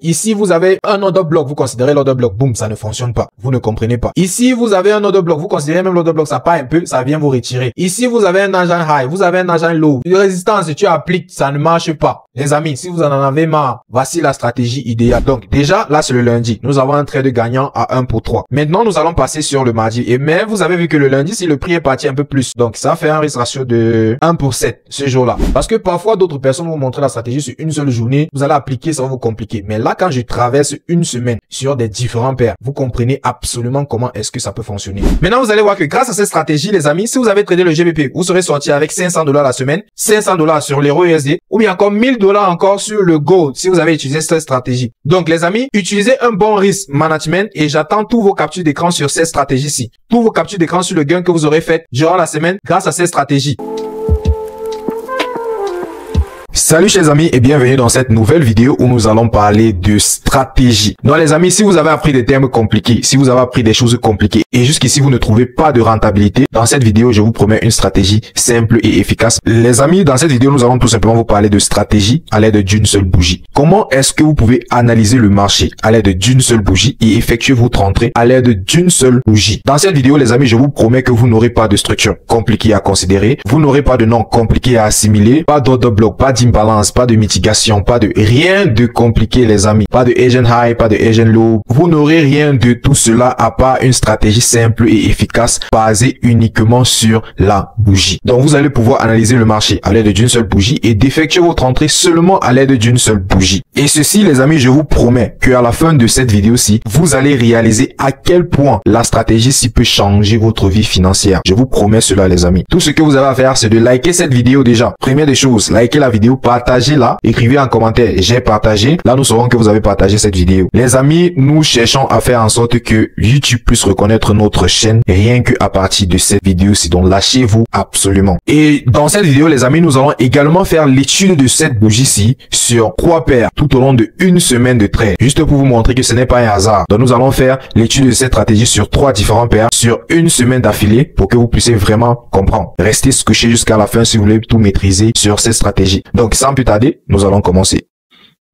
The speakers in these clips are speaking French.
Ici, vous avez un order block. Vous considérez l'order block. Boum, ça ne fonctionne pas. Vous ne comprenez pas. Ici, vous avez un order block. Vous considérez même l'order block. Ça part un peu. Ça vient vous retirer. Ici, vous avez un agent high. Vous avez un agent low. Une résistance, si tu appliques, ça ne marche pas. Les amis, si vous en avez marre, voici la stratégie idéale. Donc, déjà, là, c'est le lundi. Nous avons un trade gagnant à 1 pour 3. Maintenant, nous allons passer sur le mardi. Mais vous avez vu que le lundi, si le prix est parti un peu plus. Donc, ça fait un risque ratio de 1 pour 7 ce jour-là. Parce que parfois, d'autres personnes vont montrer la stratégie sur une seule journée. Vous allez appliquer, ça va vous compliquer. Mais là, quand je traverse une semaine sur des différents paires, vous comprenez absolument comment est-ce que ça peut fonctionner. Maintenant, vous allez voir que grâce à cette stratégie, les amis, si vous avez tradé le GBP, vous serez sorti avec $500 la semaine, $500 sur l'euro USD, ou bien encore $1000 encore sur le gold si vous avez utilisé cette stratégie. Donc, les amis, utilisez un bon risk management et j'attends tous vos captures d'écran sur cette stratégie-ci. Tous vos captures d'écran sur le gain que vous aurez fait durant la semaine grâce à cette stratégie. Salut chers amis et bienvenue dans cette nouvelle vidéo où nous allons parler de stratégie. Donc les amis, si vous avez appris des termes compliqués, si vous avez appris des choses compliquées et jusqu'ici vous ne trouvez pas de rentabilité, dans cette vidéo je vous promets une stratégie simple et efficace. Les amis, dans cette vidéo nous allons tout simplement vous parler de stratégie à l'aide d'une seule bougie. Comment est-ce que vous pouvez analyser le marché à l'aide d'une seule bougie et effectuer votre entrée à l'aide d'une seule bougie. Dans cette vidéo les amis, je vous promets que vous n'aurez pas de structure compliquée à considérer, vous n'aurez pas de nom compliqué à assimiler, pas d'order block, pas d'imbalance, pas de mitigation, pas de rien de compliqué les amis, pas de Asian high, pas de Asian low, vous n'aurez rien de tout cela à part une stratégie simple et efficace basée uniquement sur la bougie. Donc vous allez pouvoir analyser le marché à l'aide d'une seule bougie et d'effectuer votre entrée seulement à l'aide d'une seule bougie. Et ceci les amis, je vous promets que à la fin de cette vidéo-ci, vous allez réaliser à quel point la stratégie-ci peut changer votre vie financière. Je vous promets cela les amis. Tout ce que vous avez à faire, c'est de liker cette vidéo déjà. Première des choses, likez la vidéo, partagez là, écrivez en commentaire j'ai partagé. Là nous saurons que vous avez partagé cette vidéo. Les amis, nous cherchons à faire en sorte que YouTube puisse reconnaître notre chaîne rien que à partir de cette vidéo-ci. Donc lâchez-vous absolument. Et dans cette vidéo les amis, nous allons également faire l'étude de cette bougie-ci sur 3 paires tout au long de une semaine de trade. Juste pour vous montrer que ce n'est pas un hasard. Donc nous allons faire l'étude de cette stratégie sur 3 différents paires sur une semaine d'affilée pour que vous puissiez vraiment comprendre. Restez scotché jusqu'à la fin si vous voulez tout maîtriser sur cette stratégie. Donc sans plus tarder, nous allons commencer.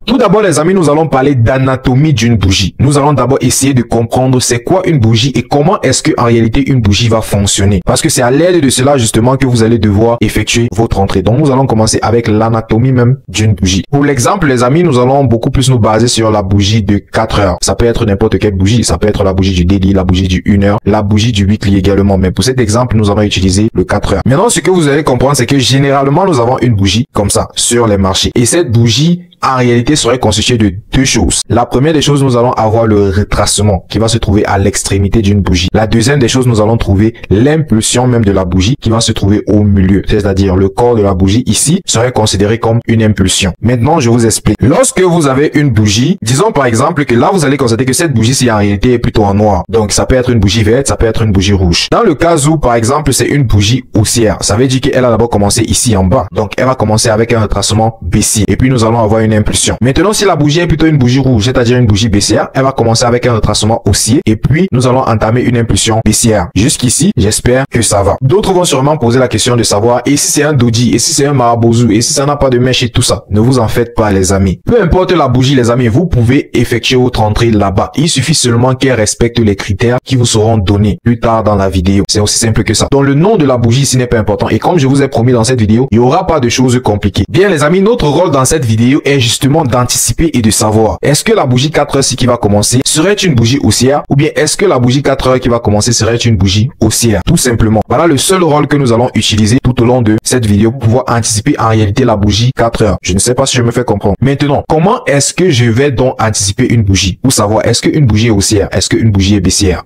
Tout d'abord les amis, nous allons parler d'anatomie d'une bougie. Nous allons d'abord essayer de comprendre c'est quoi une bougie et comment est-ce que en réalité une bougie va fonctionner. Parce que c'est à l'aide de cela justement que vous allez devoir effectuer votre entrée. Donc nous allons commencer avec l'anatomie même d'une bougie. Pour l'exemple les amis, nous allons beaucoup plus nous baser sur la bougie de 4 heures. Ça peut être n'importe quelle bougie. Ça peut être la bougie du daily, la bougie du 1 heure, la bougie du weekly également. Mais pour cet exemple, nous allons utiliser le 4 heures. Maintenant, ce que vous allez comprendre, c'est que généralement, nous avons une bougie comme ça sur les marchés. Et cette bougie en réalité serait constitué de 2 choses. La première des choses, nous allons avoir le retracement qui va se trouver à l'extrémité d'une bougie. La deuxième des choses, nous allons trouver l'impulsion même de la bougie qui va se trouver au milieu. C'est-à-dire le corps de la bougie ici serait considéré comme une impulsion. Maintenant, je vous explique. Lorsque vous avez une bougie, disons par exemple que là, vous allez constater que cette bougie-ci en réalité est plutôt en noir. Donc, ça peut être une bougie verte, ça peut être une bougie rouge. Dans le cas où, par exemple, c'est une bougie haussière, ça veut dire qu'elle a d'abord commencé ici en bas. Donc, elle va commencer avec un retracement baissier. Et puis, nous allons avoir une impulsion. Maintenant, si la bougie est plutôt une bougie rouge, c'est-à-dire une bougie baissière, elle va commencer avec un retracement haussier et puis nous allons entamer une impulsion baissière. Jusqu'ici, j'espère que ça va. D'autres vont sûrement poser la question de savoir et si c'est un doji, et si c'est un marabozu, et si ça n'a pas de mèche et tout ça. Ne vous en faites pas les amis. Peu importe la bougie les amis, vous pouvez effectuer votre entrée là-bas. Il suffit seulement qu'elle respecte les critères qui vous seront donnés plus tard dans la vidéo. C'est aussi simple que ça. Donc le nom de la bougie ici n'est pas important et comme je vous ai promis dans cette vidéo, il n'y aura pas de choses compliquées. Bien les amis, notre rôle dans cette vidéo est justement d'anticiper et de savoir est-ce que la bougie 4 heures qui va commencer serait une bougie haussière ou bien est-ce que la bougie 4 heures qui va commencer serait une bougie haussière. Tout simplement. Voilà le seul rôle que nous allons utiliser tout au long de cette vidéo pour pouvoir anticiper en réalité la bougie 4 heures. Je ne sais pas si je me fais comprendre. Maintenant, comment est-ce que je vais donc anticiper une bougie pour savoir est-ce qu'une bougie est haussière, est-ce qu'une bougie est baissière?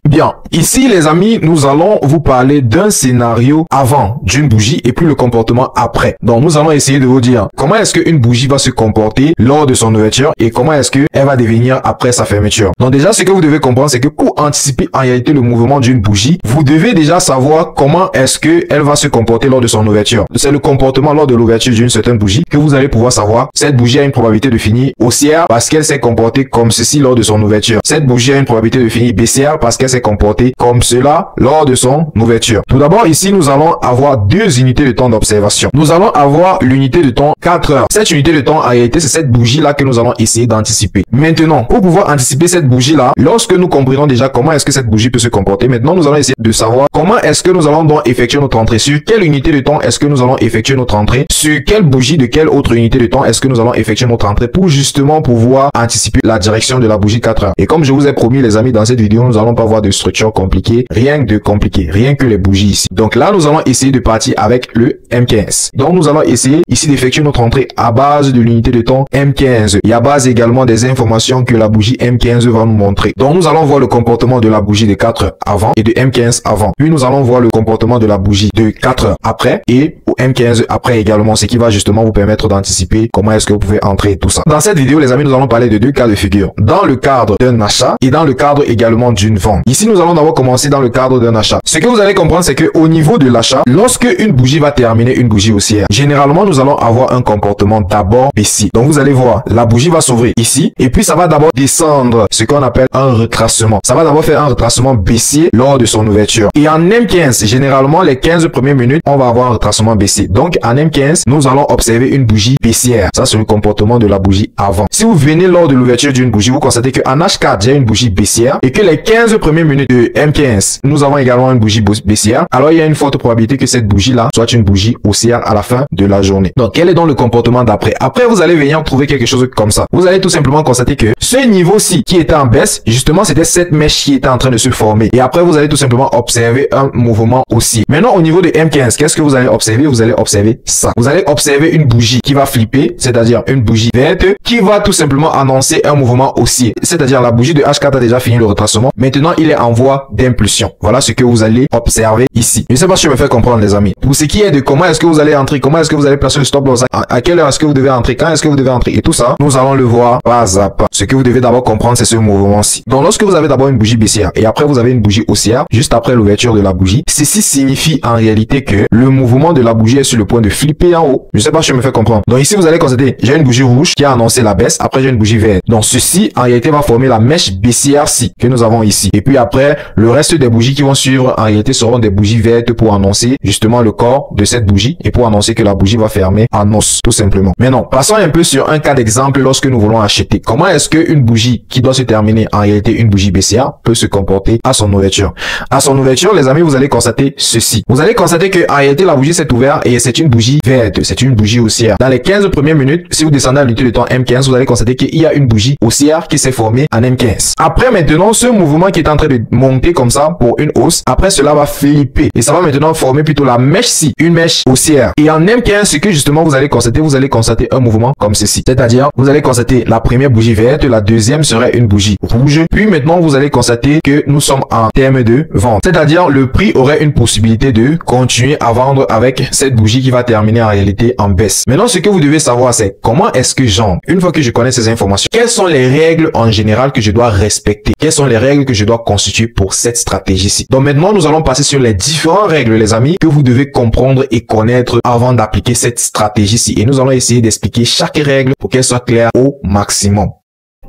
Bien, ici les amis, nous allons vous parler d'un scénario avant d'une bougie et puis le comportement après. Donc nous allons essayer de vous dire comment est-ce qu'une bougie va se comporter lors de son ouverture et comment est-ce qu'elle va devenir après sa fermeture. Donc déjà ce que vous devez comprendre c'est que pour anticiper en réalité le mouvement d'une bougie, vous devez déjà savoir comment est-ce qu'elle va se comporter lors de son ouverture. C'est le comportement lors de l'ouverture d'une certaine bougie que vous allez pouvoir savoir. Cette bougie a une probabilité de finir haussière parce qu'elle s'est comportée comme ceci lors de son ouverture. Cette bougie a une probabilité de finir baissière parce qu'elle s'est comporté comme cela lors de son ouverture. Tout d'abord, ici, nous allons avoir deux unités de temps d'observation. Nous allons avoir l'unité de temps 4 heures. Cette unité de temps, en réalité, c'est cette bougie-là que nous allons essayer d'anticiper. Maintenant, pour pouvoir anticiper cette bougie-là, lorsque nous comprenons déjà comment est-ce que cette bougie peut se comporter, maintenant, nous allons essayer de savoir comment est-ce que nous allons donc effectuer notre entrée, sur quelle unité de temps est-ce que nous allons effectuer notre entrée, sur quelle bougie de quelle autre unité de temps est-ce que nous allons effectuer notre entrée pour justement pouvoir anticiper la direction de la bougie 4 heures. Et comme je vous ai promis, les amis, dans cette vidéo, nous allons pas voir de structure compliquée, rien de compliqué, rien que les bougies ici. Donc là, nous allons essayer de partir avec le M15. Donc nous allons essayer ici d'effectuer notre entrée à base de l'unité de temps M15 et à base également des informations que la bougie M15 va nous montrer. Donc nous allons voir le comportement de la bougie de 4 heures avant et de M15 avant. Puis nous allons voir le comportement de la bougie de 4 heures après et au M15 après également, ce qui va justement vous permettre d'anticiper comment est-ce que vous pouvez entrer tout ça. Dans cette vidéo, les amis, nous allons parler de deux cas de figure. Dans le cadre d'un achat et dans le cadre également d'une vente. Ici, nous allons d'abord commencer dans le cadre d'un achat. Ce que vous allez comprendre, c'est que au niveau de l'achat, lorsque une bougie va terminer une bougie haussière, généralement, nous allons avoir un comportement d'abord baissier. Donc, vous allez voir, la bougie va s'ouvrir ici et puis ça va d'abord descendre, ce qu'on appelle un retracement. Ça va d'abord faire un retracement baissier lors de son ouverture. Et en M15, généralement, les 15 premières minutes, on va avoir un retracement baissier. Donc, en M15, nous allons observer une bougie baissière. Ça, c'est le comportement de la bougie avant. Si vous venez lors de l'ouverture d'une bougie, vous constatez qu'en H4, j'ai une bougie baissière et que les 15 premières minutes de M15, nous avons également une bougie baissière. Alors, il y a une forte probabilité que cette bougie-là soit une bougie haussière à la fin de la journée. Donc, quel est donc le comportement d'après? Après, vous allez venir trouver quelque chose comme ça. Vous allez tout simplement constater que ce niveau-ci qui était en baisse, justement, c'était cette mèche qui était en train de se former. Et après, vous allez tout simplement observer un mouvement haussier. Maintenant, au niveau de M15, qu'est-ce que vous allez observer? Vous allez observer ça. Vous allez observer une bougie qui va flipper, c'est-à-dire une bougie verte qui va tout simplement annoncer un mouvement haussier. C'est-à-dire la bougie de H4 a déjà fini le retracement. Maintenant, il est en voie d'impulsion. Voilà ce que vous allez observer ici. Je ne sais pas si je me fais comprendre, les amis. Pour ce qui est de comment est-ce que vous allez entrer, comment est-ce que vous allez placer le stop loss, à quelle heure est-ce que vous devez entrer, quand est-ce que vous devez entrer et tout ça, nous allons le voir pas à pas. Ce que vous devez d'abord comprendre, c'est ce mouvement-ci. Donc, lorsque vous avez d'abord une bougie baissière et après vous avez une bougie haussière, juste après l'ouverture de la bougie, ceci signifie en réalité que le mouvement de la bougie est sur le point de flipper en haut. Je ne sais pas si je me fais comprendre. Donc ici, vous allez constater, j'ai une bougie rouge qui a annoncé la baisse. Après, j'ai une bougie verte. Donc ceci, en réalité, va former la mèche baissière-ci que nous avons ici. Et puis après, le reste des bougies qui vont suivre, en réalité, seront des bougies vertes pour annoncer justement le corps de cette bougie et pour annoncer que la bougie va fermer en os, tout simplement. Mais non, passons un peu sur un cas d'exemple lorsque nous voulons acheter. Comment est-ce qu'une bougie qui doit se terminer, en réalité, une bougie baissière, peut se comporter à son ouverture? À son ouverture, les amis, vous allez constater ceci. Vous allez constater que, en réalité, la bougie s'est ouverte et c'est une bougie verte. C'est une bougie haussière. Dans les 15 premières minutes, si vous descendez à l'unité de temps M15, vous allez constater qu'il y a une bougie haussière qui s'est formée en M15. Après, maintenant, ce mouvement qui est en train de monter comme ça pour une hausse, après cela va flipper et ça va maintenant former plutôt la mèche-ci, une mèche haussière. Et en M15, ce que justement vous allez constater un mouvement comme ceci. C'est-à-dire, vous allez constater la première bougie verte, la deuxième serait une bougie rouge. Puis maintenant, vous allez constater que nous sommes en termes de vente. C'est-à-dire, le prix aurait une possibilité de continuer à vendre avec cette bougie qui va terminer en réalité en baisse. Maintenant, ce que vous devez savoir, c'est comment est-ce que j'entre. Une fois que je connais ces informations, quelles sont les règles en général que je dois respecter? Quelles sont les règles que je dois constituer pour cette stratégie-ci? Donc maintenant, nous allons passer sur les différentes règles, les amis, que vous devez comprendre et connaître avant d'appliquer cette stratégie-ci. Et nous allons essayer d'expliquer chaque règle pour qu'elle soit claire au maximum.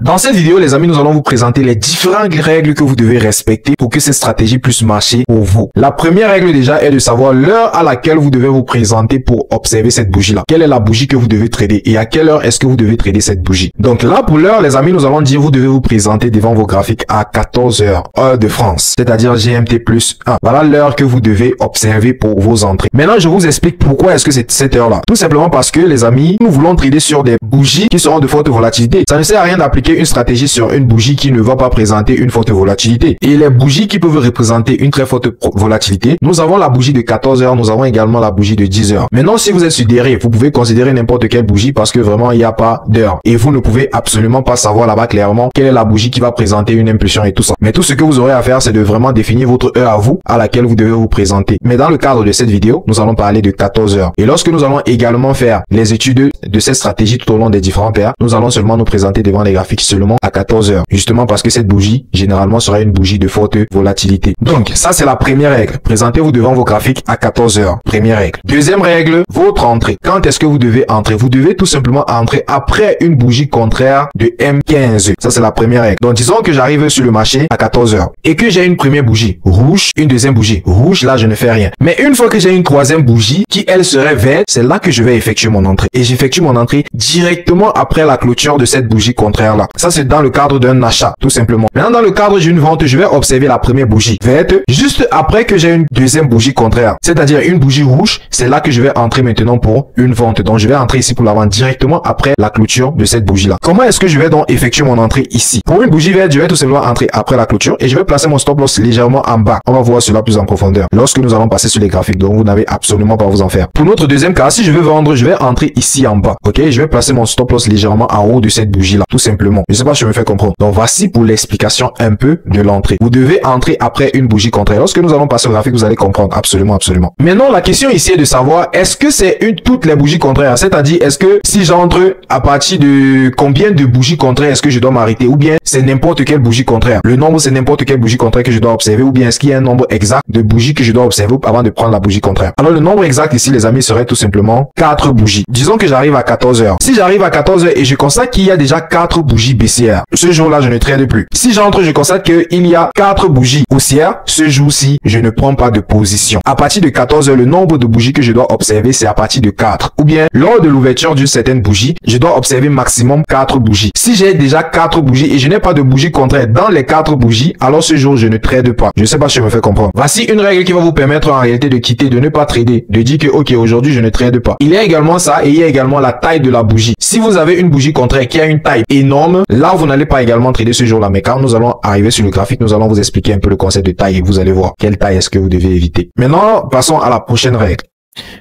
Dans cette vidéo, les amis, nous allons vous présenter les différentes règles que vous devez respecter pour que cette stratégie puisse marcher pour vous. La première règle déjà est de savoir l'heure à laquelle vous devez vous présenter pour observer cette bougie-là. Quelle est la bougie que vous devez trader et à quelle heure est-ce que vous devez trader cette bougie. Donc là, pour l'heure, les amis, nous allons dire vous devez vous présenter devant vos graphiques à 14 heures, heure de France, c'est-à-dire GMT plus 1. Voilà l'heure que vous devez observer pour vos entrées. Maintenant, je vous explique pourquoi est-ce que c'est cette heure-là. Tout simplement parce que, les amis, nous voulons trader sur des bougies qui seront de forte volatilité. Ça ne sert à rien d'appliquer une stratégie sur une bougie qui ne va pas présenter une forte volatilité. Et les bougies qui peuvent représenter une très forte volatilité, nous avons la bougie de 14 heures, nous avons également la bougie de 10 heures. Maintenant, si vous êtes sur dérive, vous pouvez considérer n'importe quelle bougie parce que vraiment, il n'y a pas d'heure. Et vous ne pouvez absolument pas savoir là-bas clairement quelle est la bougie qui va présenter une impulsion et tout ça. Mais tout ce que vous aurez à faire, c'est de vraiment définir votre heure à vous, à laquelle vous devez vous présenter. Mais dans le cadre de cette vidéo, nous allons parler de 14 heures. Et lorsque nous allons également faire les études de cette stratégie tout au long des différentes heures, nous allons seulement nous présenter devant les graphiques graphique seulement à 14 heures. Justement parce que cette bougie, généralement, sera une bougie de forte volatilité. Donc, ça, c'est la première règle. Présentez-vous devant vos graphiques à 14 heures. Première règle. Deuxième règle, votre entrée. Quand est-ce que vous devez entrer? Vous devez tout simplement entrer après une bougie contraire de M15. Ça, c'est la première règle. Donc, disons que j'arrive sur le marché à 14 heures et que j'ai une première bougie rouge, une deuxième bougie rouge, là, je ne fais rien. Mais une fois que j'ai une troisième bougie qui, elle, serait verte, c'est là que je vais effectuer mon entrée. Et j'effectue mon entrée directement après la clôture de cette bougie contraire là. Ça, c'est dans le cadre d'un achat, tout simplement. Maintenant, dans le cadre d'une vente, je vais observer la première bougie verte juste après que j'ai une deuxième bougie contraire. C'est-à-dire une bougie rouge, c'est là que je vais entrer maintenant pour une vente. Donc, je vais entrer ici pour la vente directement après la clôture de cette bougie là. Comment est-ce que je vais donc effectuer mon entrée ici? Pour une bougie verte, je vais tout simplement entrer après la clôture et je vais placer mon stop loss légèrement en bas. On va voir cela plus en profondeur lorsque nous allons passer sur les graphiques. Donc, vous n'avez absolument pas à vous en faire. Pour notre deuxième cas, si je veux vendre, je vais entrer ici en bas. Ok, je vais placer mon stop loss légèrement en haut de cette bougie là, tout simplement. Je sais pas si je me fais comprendre. Donc, voici pour l'explication un peu de l'entrée. Vous devez entrer après une bougie contraire. Lorsque nous allons passer au graphique, vous allez comprendre absolument. Maintenant, la question ici est de savoir, est-ce que c'est toutes les bougies contraires? C'est-à-dire, est-ce que si j'entre à partir de combien de bougies contraires est-ce que je dois m'arrêter? Ou bien c'est n'importe quelle bougie contraire? Le nombre, c'est n'importe quelle bougie contraire que je dois observer? Ou bien est-ce qu'il y a un nombre exact de bougies que je dois observer avant de prendre la bougie contraire? Alors, le nombre exact ici, les amis, serait tout simplement 4 bougies. Disons que j'arrive à 14 heures. Si j'arrive à 14 heures et je constate qu'il y a déjà 4 bougies baissières, ce jour-là, je ne trade plus. Si j'entre, je constate qu'il y a 4 bougies haussières, ce jour-ci, je ne prends pas de position. À partir de 14 heures, le nombre de bougies que je dois observer, c'est à partir de 4. Ou bien, lors de l'ouverture d'une certaine bougie, je dois observer maximum 4 bougies. Si j'ai déjà 4 bougies et je n'ai pas de bougie contraire dans les 4 bougies, alors ce jour, je ne trade pas. Je ne sais pas si je me fais comprendre. Voici une règle qui va vous permettre en réalité de quitter, de ne pas trader, de dire que, ok, aujourd'hui, je ne trade pas. Il y a également ça et il y a également la taille de la bougie. Si vous avez une bougie contraire qui a une taille énorme, là, vous n'allez pas également trader ce jour-là. Mais quand nous allons arriver sur le graphique, nous allons vous expliquer un peu le concept de taille et vous allez voir quelle taille est-ce que vous devez éviter. Maintenant, passons à la prochaine règle.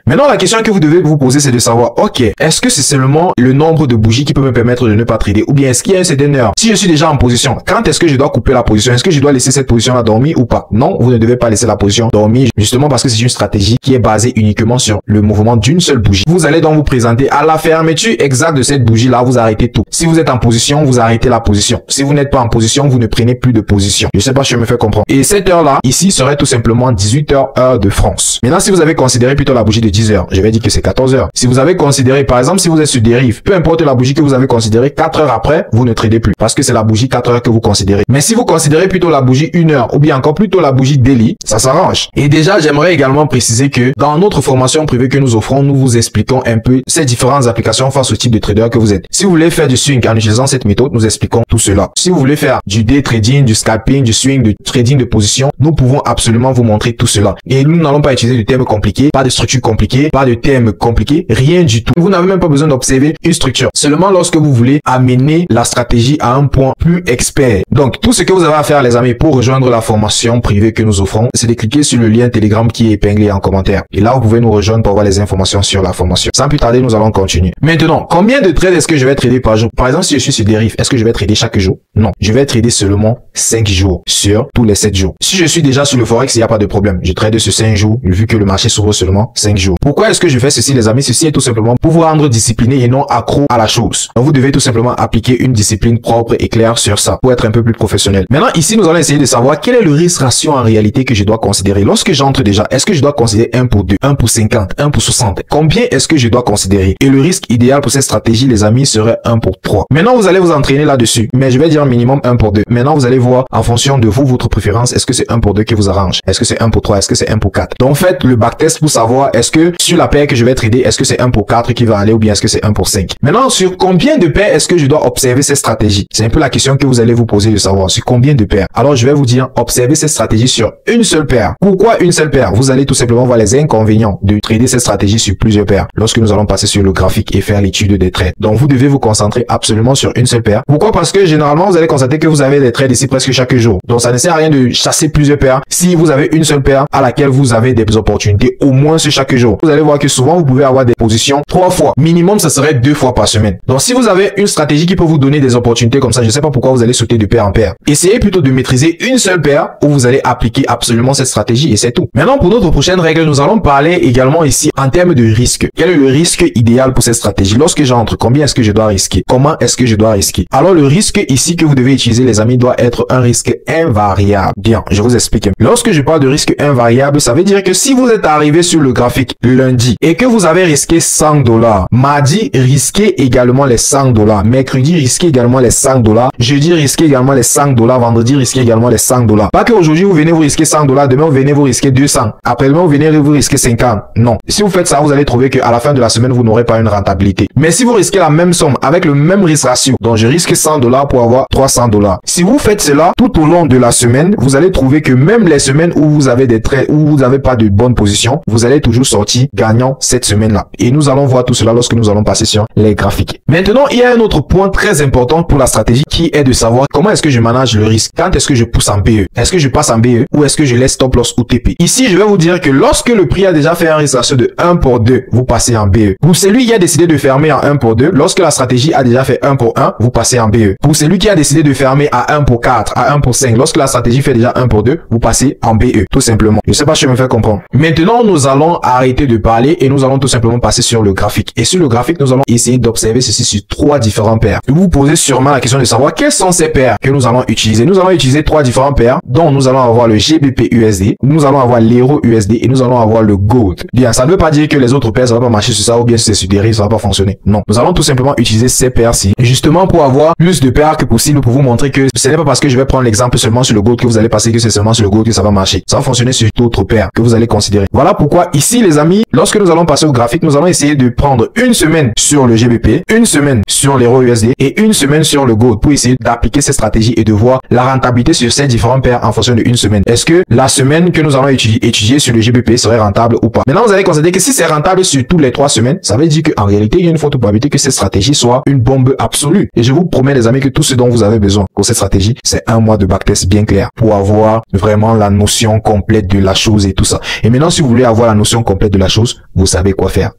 Maintenant, la question que vous devez vous poser, c'est de savoir, ok, est-ce que c'est seulement le nombre de bougies qui peut me permettre de ne pas trader? Ou bien est-ce qu'il y a une certaine heure? Si je suis déjà en position, quand est-ce que je dois couper la position? Est-ce que je dois laisser cette position-là dormir ou pas? Non, vous ne devez pas laisser la position dormir, justement parce que c'est une stratégie qui est basée uniquement sur le mouvement d'une seule bougie. Vous allez donc vous présenter à la fermeture exacte de cette bougie-là, vous arrêtez tout. Si vous êtes en position, vous arrêtez la position. Si vous n'êtes pas en position, vous ne prenez plus de position. Je sais pas si je me fais comprendre. Et cette heure-là, ici, serait tout simplement 18 heures, heure de France. Maintenant, si vous avez considéré plutôt la bougie de 10 heures, je vais dire que c'est 14 heures. Si vous avez considéré, par exemple, si vous êtes sur dérive, peu importe la bougie que vous avez considérée, 4 heures après, vous ne tradez plus. Parce que c'est la bougie 4 heures que vous considérez. Mais si vous considérez plutôt la bougie 1 heure, ou bien encore plutôt la bougie daily, ça s'arrange. Et déjà, j'aimerais également préciser que dans notre formation privée que nous offrons, nous vous expliquons un peu ces différentes applications face au type de trader que vous êtes. Si vous voulez faire du swing en utilisant cette méthode, nous expliquons tout cela. Si vous voulez faire du day trading, du scalping, du swing, du trading de position, nous pouvons absolument vous montrer tout cela. Et nous n'allons pas utiliser de termes compliqués, pas de structures compliquées, pas de termes compliqués, rien du tout. Vous n'avez même pas besoin d'observer une structure. Seulement lorsque vous voulez amener la stratégie à un point plus expert. Donc, tout ce que vous avez à faire, les amis, pour rejoindre la formation privée que nous offrons, c'est de cliquer sur le lien Telegram qui est épinglé en commentaire. Et là, vous pouvez nous rejoindre pour avoir les informations sur la formation. Sans plus tarder, nous allons continuer. Maintenant, combien de trades est-ce que je vais trader par jour? Par exemple, si je suis sur dérive, est-ce que je vais trader chaque jour? Non. Je vais trader seulement 5 jours sur tous les 7 jours. Si je suis déjà sur le Forex, il n'y a pas de problème. Je trade sur 5 jours, vu que le marché s'ouvre seulement 5 jours. Pourquoi est-ce que je fais ceci, les amis? Ceci est tout simplement pour vous rendre discipliné et non accro à la chose. Donc, vous devez tout simplement appliquer une discipline propre et claire sur ça pour être un peu plus professionnel. Maintenant, ici, nous allons essayer de savoir quel est le risque ratio en réalité que je dois considérer. Lorsque j'entre déjà, est-ce que je dois considérer 1 pour 2, 1 pour 50, 1 pour 60? Combien est-ce que je dois considérer? Et le risque idéal pour cette stratégie, les amis, serait 1 pour 3. Maintenant, vous allez vous entraîner là-dessus. Mais je vais dire minimum 1 pour 2. Maintenant, vous allez voir en fonction de vous, votre préférence, est-ce que c'est 1 pour 2 qui vous arrange? Est-ce que c'est 1 pour 3? Est-ce que c'est 1 pour 4? Donc, faites le backtest pour savoir est-ce que sur la paire que je vais trader, est-ce que c'est 1 pour 4 qui va aller ou bien est-ce que c'est 1 pour 5? Maintenant, sur combien de paires est-ce que je dois observer cette stratégie? C'est un peu la question que vous allez vous poser de savoir sur combien de paires. Alors, je vais vous dire, observez cette stratégie sur une seule paire. Pourquoi une seule paire? Vous allez tout simplement voir les inconvénients de trader cette stratégie sur plusieurs paires lorsque nous allons passer sur le graphique et faire l'étude des trades. Donc, vous devez vous concentrer absolument sur une seule paire. Pourquoi? Parce que généralement, vous allez constater que vous avez des trades ici presque chaque jour. Donc, ça ne sert à rien de chasser plusieurs paires si vous avez une seule paire à laquelle vous avez des opportunités au moins sur chaque chaque jour. Vous allez voir que souvent, vous pouvez avoir des positions 3 fois. Minimum, ça serait 2 fois par semaine. Donc, si vous avez une stratégie qui peut vous donner des opportunités comme ça, je ne sais pas pourquoi vous allez sauter de paire en paire. Essayez plutôt de maîtriser une seule paire où vous allez appliquer absolument cette stratégie et c'est tout. Maintenant, pour notre prochaine règle, nous allons parler également ici en termes de risque. Quel est le risque idéal pour cette stratégie? Lorsque j'entre, combien est-ce que je dois risquer? Comment est-ce que je dois risquer? Alors, le risque ici que vous devez utiliser, les amis, doit être un risque invariable. Bien, je vous explique. Lorsque je parle de risque invariable, ça veut dire que si vous êtes arrivé sur le graphique lundi et que vous avez risqué $100, mardi, risquez également les $100, mercredi, risquez également les $100, jeudi, risquez également les $100, vendredi, risquez également les $100. Pas que aujourd'hui vous venez vous risquer $100, demain vous venez vous risquer 200, après-demain vous venez vous risquer 50. Non. Si vous faites ça, vous allez trouver qu'à la fin de la semaine, vous n'aurez pas une rentabilité. Mais si vous risquez la même somme avec le même risque ratio, donc je risque $100 pour avoir $300. Si vous faites cela tout au long de la semaine, vous allez trouver que même les semaines où vous avez des traits, où vous n'avez pas de bonne position, vous allez toujours sortir gagnant cette semaine-là. Et nous allons voir tout cela lorsque nous allons passer sur les graphiques. Maintenant, il y a un autre point très important pour la stratégie qui est de savoir comment est-ce que je manage le risque. Quand est-ce que je pousse en BE? Est-ce que je passe en BE ou est-ce que je laisse stop loss ou TP? Ici, je vais vous dire que lorsque le prix a déjà fait un risque ratio de 1 pour 2, vous passez en BE. Pour celui qui a décidé de fermer en 1 pour 2, lorsque la stratégie a déjà fait 1 pour 1, vous passez en BE. Pour celui qui a décidé de fermer à 1 pour 4, à 1 pour 5, lorsque la stratégie fait déjà 1 pour 2, vous passez en BE, tout simplement. Je sais pas si je me fais comprendre. Maintenant, nous allons arrêter de parler et nous allons tout simplement passer sur le graphique. Et sur le graphique, nous allons essayer d'observer ceci sur 3 différents paires. Vous vous posez sûrement la question de savoir quelles sont ces paires que nous allons utiliser. Nous allons utiliser 3 différents paires, dont nous allons avoir le GBP USD, nous allons avoir l'Euro USD et nous allons avoir le Gold. Bien, ça ne veut pas dire que les autres paires, ça va pas marcher sur ça ou bien si c'est sur des risques, ça va pas fonctionner. Non. Nous allons tout simplement utiliser ces paires-ci, justement pour avoir plus de paires que possible pour vous montrer que ce n'est pas parce que je vais prendre l'exemple seulement sur le Gold que vous allez passer que c'est seulement sur le Gold que ça va marcher. Ça va fonctionner sur d'autres paires que vous allez considérer. Voilà pourquoi ici, les amis, lorsque nous allons passer au graphique, nous allons essayer de prendre une semaine sur le GBP, une semaine sur l'Euro USD et une semaine sur le Gold pour essayer d'appliquer ces stratégies et de voir la rentabilité sur ces différentes paires en fonction d'une semaine. Est-ce que la semaine que nous allons étudier sur le GBP serait rentable ou pas? Maintenant, vous allez considérer que si c'est rentable sur toutes les 3 semaines, ça veut dire qu'en réalité, il y a une forte probabilité que cette stratégie soit une bombe absolue. Et je vous promets, les amis, que tout ce dont vous avez besoin pour cette stratégie, c'est un mois de backtest bien clair pour avoir vraiment la notion complète de la chose et tout ça. Et maintenant, si vous voulez avoir la notion complète de la chose, vous savez quoi faire.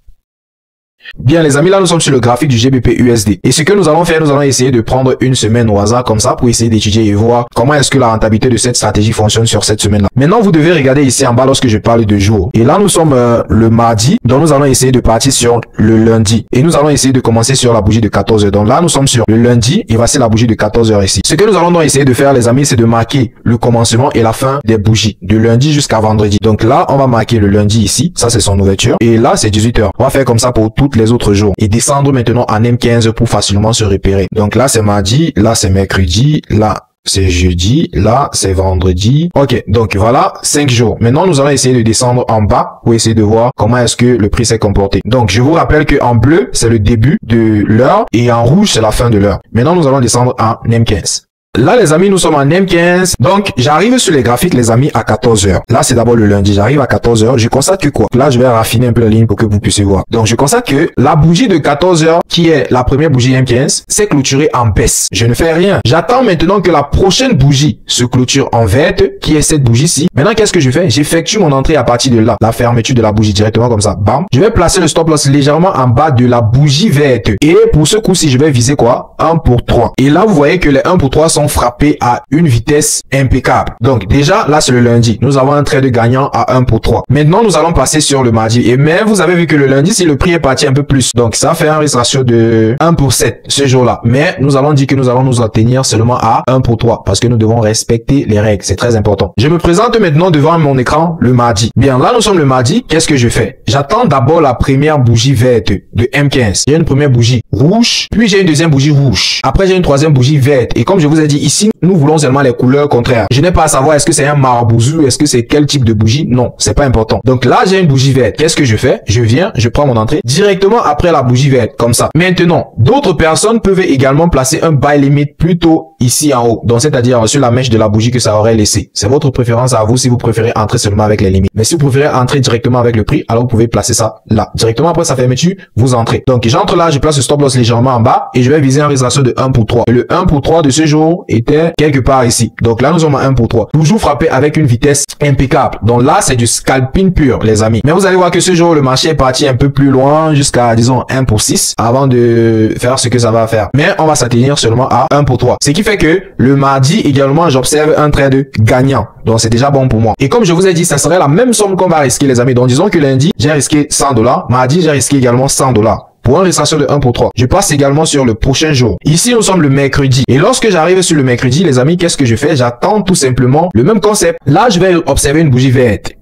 Bien les amis, là nous sommes sur le graphique du GBP USD. Et ce que nous allons faire, nous allons essayer de prendre une semaine au hasard comme ça pour essayer d'étudier et voir comment est-ce que la rentabilité de cette stratégie fonctionne sur cette semaine-là. Maintenant, vous devez regarder ici en bas lorsque je parle de jour. Et là, nous sommes le mardi, donc nous allons essayer de partir sur le lundi. Et nous allons essayer de commencer sur la bougie de 14h. Donc là, nous sommes sur le lundi et voici la bougie de 14h ici. Ce que nous allons donc essayer de faire les amis, c'est de marquer le commencement et la fin des bougies de lundi jusqu'à vendredi. Donc là, on va marquer le lundi ici. Ça, c'est son ouverture. Et là, c'est 18h. On va faire comme ça pour toutes les autres jours et descendre maintenant en M15 pour facilement se repérer. Donc là c'est mardi, là c'est mercredi, là c'est jeudi, là c'est vendredi. Ok, donc voilà 5 jours. Maintenant nous allons essayer de descendre en bas pour essayer de voir comment est-ce que le prix s'est comporté. Donc je vous rappelle que en bleu c'est le début de l'heure et en rouge c'est la fin de l'heure. Maintenant nous allons descendre en M15. Là les amis, nous sommes en M15. Donc j'arrive sur les graphiques les amis à 14h. Là c'est d'abord le lundi, j'arrive à 14h. Je constate que quoi? Là je vais raffiner un peu la ligne pour que vous puissiez voir. Donc je constate que la bougie de 14h qui est la première bougie M15 s'est clôturée en baisse. Je ne fais rien. J'attends maintenant que la prochaine bougie se clôture en verte qui est cette bougie-ci. Maintenant qu'est-ce que je fais? J'effectue mon entrée à partir de là. La fermeture de la bougie directement comme ça. Bam. Je vais placer le stop loss légèrement en bas de la bougie verte. Et pour ce coup-ci je vais viser quoi? 1 pour 3. Et là vous voyez que les 1 pour 3 sont frappés à une vitesse impeccable. Donc déjà là c'est le lundi, nous avons un trade gagnant à 1 pour 3. Maintenant nous allons passer sur le mardi et mais vous avez vu que le lundi si le prix est parti un peu plus, donc ça fait un risque ratio de 1 pour 7 ce jour-là, mais nous allons dire que nous allons nous en tenir seulement à 1 pour 3 parce que nous devons respecter les règles, c'est très important. Je me présente maintenant devant mon écran le mardi. Bien là nous sommes le mardi, qu'est-ce que je fais? J'attends d'abord la première bougie verte de M15. J'ai une première bougie rouge, puis j'ai une deuxième bougie rouge, après j'ai une troisième bougie verte et comme je vous ai dit ici nous voulons seulement les couleurs contraires. Je n'ai pas à savoir est-ce que c'est un maraboutou, est-ce que c'est quel type de bougie. Non, c'est pas important. Donc là, j'ai une bougie verte. Qu'est-ce que je fais? Je viens, je prends mon entrée directement après la bougie verte, comme ça. Maintenant, d'autres personnes peuvent également placer un buy limit plutôt ici en haut. Donc, c'est-à-dire sur la mèche de la bougie que ça aurait laissé. C'est votre préférence à vous si vous préférez entrer seulement avec les limites. Mais si vous préférez entrer directement avec le prix, alors vous pouvez placer ça là. Directement après sa fermeture, vous entrez. Donc, j'entre là, je place le stop loss légèrement en bas et je vais viser un risque ratio de 1 pour 3. Et le 1 pour 3 de ce jour, jour était quelque part ici. Donc là, nous sommes à 1 pour 3. Toujours frappé avec une vitesse impeccable. Donc là, c'est du scalping pur, les amis. Mais vous allez voir que ce jour, le marché est parti un peu plus loin, jusqu'à, disons, 1 pour 6, avant de faire ce que ça va faire. Mais on va s'atteindre seulement à 1 pour 3. Ce qui fait que le mardi, également, j'observe un trade gagnant. Donc c'est déjà bon pour moi. Et comme je vous ai dit, ça serait la même somme qu'on va risquer, les amis. Donc disons que lundi, j'ai risqué $100. Mardi, j'ai risqué également $100. Pour un risque de 1 pour 3. Je passe également sur le prochain jour. Ici, nous sommes le mercredi. Et lorsque j'arrive sur le mercredi, les amis, qu'est-ce que je fais? J'attends tout simplement le même concept. Là, je vais observer une bougie verte.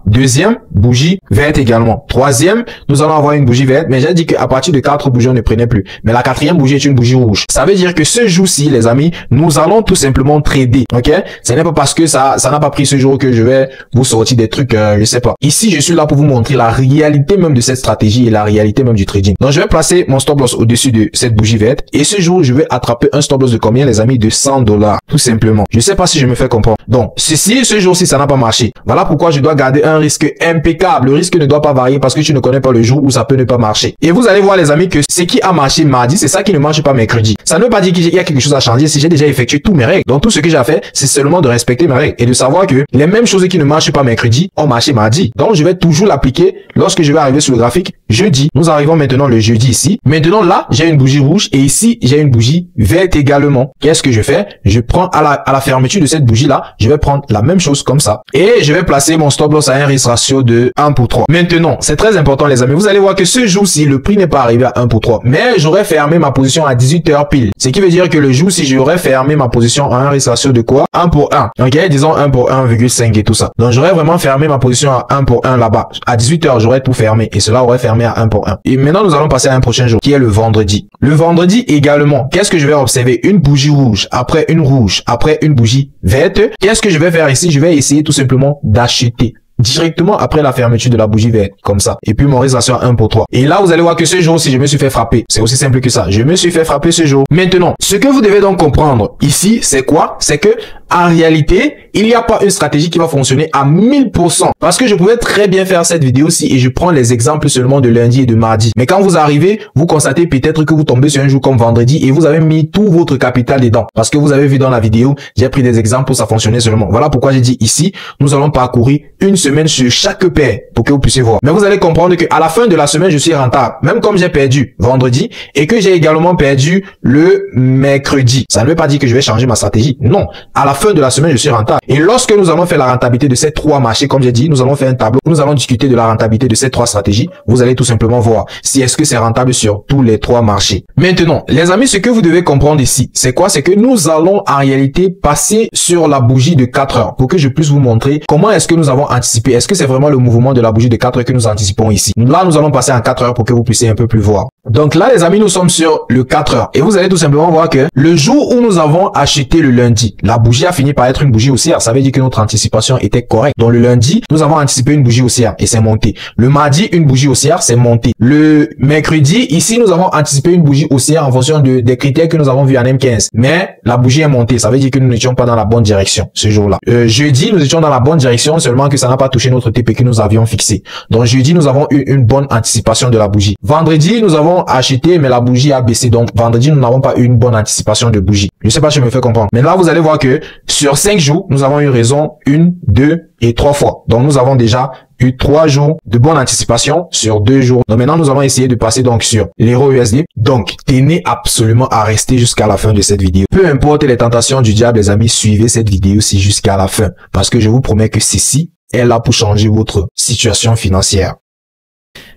Deuxième, bougie verte également. Troisième, nous allons avoir une bougie verte, mais j'ai dit qu'à partir de 4 bougies, on ne prenait plus. Mais la quatrième bougie est une bougie rouge. Ça veut dire que ce jour-ci, les amis, nous allons tout simplement trader, ok? Ce n'est pas parce que ça n'a pas pris ce jour que je vais vous sortir des trucs, je sais pas. Ici, je suis là pour vous montrer la réalité même de cette stratégie et la réalité même du trading. Donc, je vais placer mon stop loss au-dessus de cette bougie verte. Et ce jour, je vais attraper un stop loss de combien, les amis? De $100, tout simplement. Je sais pas si je me fais comprendre. Donc, ce jour-ci, ça n'a pas marché. Voilà pourquoi je dois garder un risque impeccable. Le risque ne doit pas varier parce que tu ne connais pas le jour où ça peut ne pas marcher. Et vous allez voir, les amis, que ce qui a marché mardi, c'est ça qui ne marche pas mercredi. Ça ne veut pas dire qu'il y a quelque chose à changer si j'ai déjà effectué tous mes règles. Donc, tout ce que j'ai fait, c'est seulement de respecter mes règles et de savoir que les mêmes choses qui ne marchent pas mercredi ont marché mardi. Donc, je vais toujours l'appliquer lorsque je vais arriver sur le graphique jeudi. Nous arrivons maintenant le jeudi ici. Maintenant, là, j'ai une bougie rouge et ici, j'ai une bougie verte également. Qu'est-ce que je fais? Je prends à la fermeture de cette bougie-là, je vais prendre la même chose comme ça. Et je vais placer mon stop loss à un risque ratio de 1 pour 3. Maintenant, c'est très important, les amis. Vous allez voir que ce jour-ci, le prix n'est pas arrivé à 1 pour 3. Mais j'aurais fermé ma position à 18h pile. Ce qui veut dire que le jour-ci, j'aurais fermé ma position à un risque ratio de quoi? 1 pour 1. Ok? Disons 1 pour 1,5 et tout ça. Donc, j'aurais vraiment fermé ma position à 1 pour 1 là-bas. À 18h, j'aurais tout fermé. Et cela aurait fermé à 1 pour 1. Et maintenant, nous allons passer à un prochain jour, qui est le vendredi. Le vendredi également, qu'est-ce que je vais observer? Une bougie rouge, après une rouge, après une bougie verte. Qu'est-ce que je vais faire ici? Je vais essayer tout simplement d'acheter directement après la fermeture de la bougie verte, comme ça. Et puis mon risque à 1 pour 3. Et là, vous allez voir que ce jour, si je me suis fait frapper, c'est aussi simple que ça. Je me suis fait frapper ce jour. Maintenant, ce que vous devez donc comprendre ici, c'est quoi? C'est que, en réalité, il n'y a pas une stratégie qui va fonctionner à 1000%. Parce que je pouvais très bien faire cette vidéo-ci et je prends les exemples seulement de lundi et de mardi. Mais quand vous arrivez, vous constatez peut-être que vous tombez sur un jour comme vendredi et vous avez mis tout votre capital dedans. Parce que vous avez vu dans la vidéo, j'ai pris des exemples où ça fonctionnait seulement. Voilà pourquoi j'ai dit ici, nous allons parcourir une semaine sur chaque paire pour que vous puissiez voir. Mais vous allez comprendre que à la fin de la semaine, je suis rentable. Même comme j'ai perdu vendredi et que j'ai également perdu le mercredi. Ça ne veut pas dire que je vais changer ma stratégie. Non. À la fin de la semaine, je suis rentable. Et lorsque nous allons faire la rentabilité de ces 3 marchés, comme j'ai dit, nous allons faire un tableau. Nous allons discuter de la rentabilité de ces 3 stratégies. Vous allez tout simplement voir si est-ce que c'est rentable sur tous les 3 marchés. Maintenant, les amis, ce que vous devez comprendre ici, c'est quoi? C'est que nous allons en réalité passer sur la bougie de 4 heures pour que je puisse vous montrer comment est-ce que nous avons anticipé. Est-ce que c'est vraiment le mouvement de la bougie de 4 heures que nous anticipons ici? Là, nous allons passer en 4 heures pour que vous puissiez un peu plus voir. Donc là, les amis, nous sommes sur le 4 heures. Et vous allez tout simplement voir que le jour où nous avons acheté le lundi, la bougie a fini par être une bougie haussière. Ça veut dire que notre anticipation était correcte. Donc le lundi, nous avons anticipé une bougie haussière et c'est monté. Le mardi, une bougie haussière, c'est monté. Le mercredi, ici, nous avons anticipé une bougie haussière en fonction des critères que nous avons vus en M15. Mais la bougie est montée. Ça veut dire que nous n'étions pas dans la bonne direction ce jour-là. Jeudi, nous étions dans la bonne direction, seulement que ça n'a pas touché notre TP que nous avions fixé. Donc jeudi, nous avons eu une bonne anticipation de la bougie. Vendredi, nous avons acheté, mais la bougie a baissé. Donc vendredi, nous n'avons pas eu une bonne anticipation de bougie. Je sais pas si je me fais comprendre. Mais là, vous allez voir que sur 5 jours, nous avons eu raison 1, 2 et 3 fois. Donc nous avons déjà eu 3 jours de bonne anticipation sur 2 jours. Donc maintenant, nous allons essayer de passer donc sur l'euro USD. Donc, tenez absolument à rester jusqu'à la fin de cette vidéo. Peu importe les tentations du diable, les amis, suivez cette vidéo-ci jusqu'à la fin. Parce que je vous promets que ceci est là pour changer votre situation financière.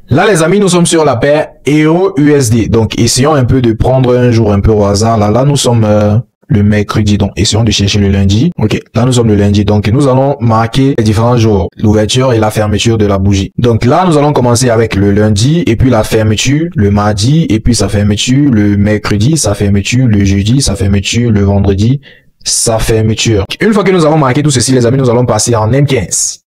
Là, les amis, nous sommes sur la paire euro-USD. Donc, essayons un peu de prendre un jour un peu au hasard. Là, nous sommes le mercredi. Donc, essayons de chercher le lundi. Ok, là, nous sommes le lundi. Donc, nous allons marquer les différents jours, l'ouverture et la fermeture de la bougie. Donc, là, nous allons commencer avec le lundi et puis la fermeture, le mardi et puis sa fermeture, le mercredi, sa fermeture, le jeudi, sa fermeture, le vendredi, sa fermeture. Une fois que nous avons marqué tout ceci, les amis, nous allons passer en M15.